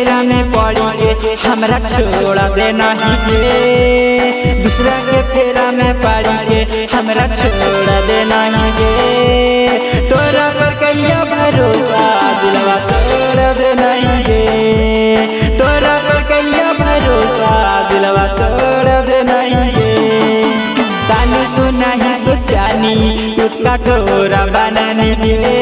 फेरा में पड़ी के हमरा छोड़ा देना ही गे। दूसरा के फेरा में पड़ी के हमरा छोड़ा देना ही गे। तोरा पर कहिया भरोसा दिलवा तोड़ देना ही गे। तोरा पर कहिया भरोसा दिलवा तोड़ देना ही गे। तानु सुना ही सोचानी तू कठोरा बनाने दिले।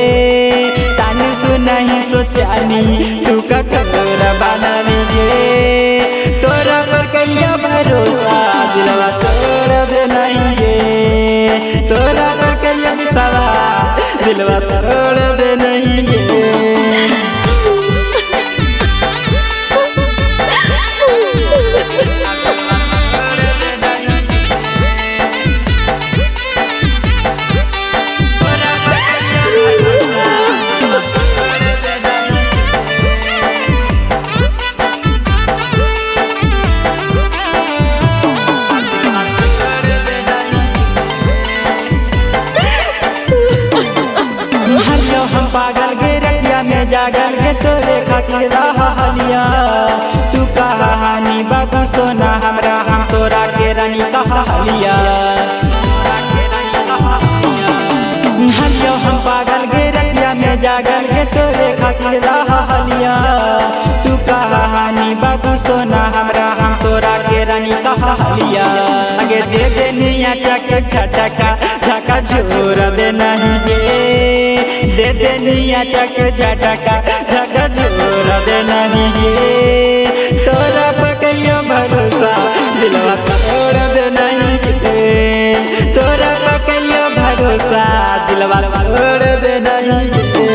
तानु सुना ही सोचानी तू कठोरा बनाने दिले। तोरा पर कहिया भरोसा दिलवा तोड़ देना ही गे। तोरा पर कहिया निसावा दिलवा तोड़ देना ही गे। हम पागल गे रतिया में जागल गे तोरे खातिर हलिया। तू कहा हानी बाबू सोना हमरा हम तोरा के रानी कहा हलिया। हलिया हम पागल गे रतिया में जागल गे तोरे खातिर हलिया। तू कहा हानी बाबू सोना हमरा हम तोरा के रानी कहा हलिया। आगे दे देनिया के झटका झका झोर देना ही गे। दे देनिया के झटका झका झोर देना ही गे। तोरा पर कहियो भरोसा दिलवा तोड़ देना ही गे। तोरा पर कहियो भरोसा दिलवा तोड़ देना ही गे।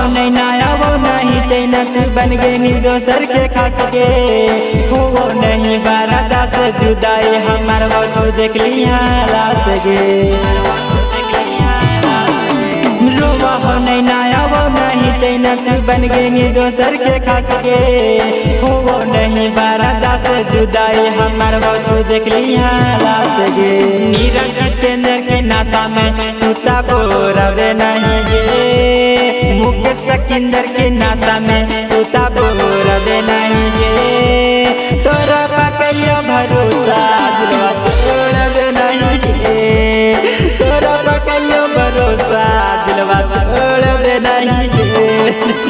नहीं नया वो नहीं चैना तू बन गई दोसर के खास के। हो नहीं बारादा से जुदाई हमार वो देख ली लाश गे। रोवा हो नहीं नया वो नहीं चैना तू बन गई दोसर के खास के। हो नहीं बारादा से जुदाई हमार वो देख ली लाश गे। नीरज जितेंद्र के नाता में तू बोरा दे नहीं गे। मुकेश सिकंदर के नाता में तू बोरा दे नहीं गे। तोरा पर कहियो भरोसा दिलवा तोड़ दे नहीं गे। तोरा पर कहियो भरोसा दिलवा तोड़ दे नहीं गे।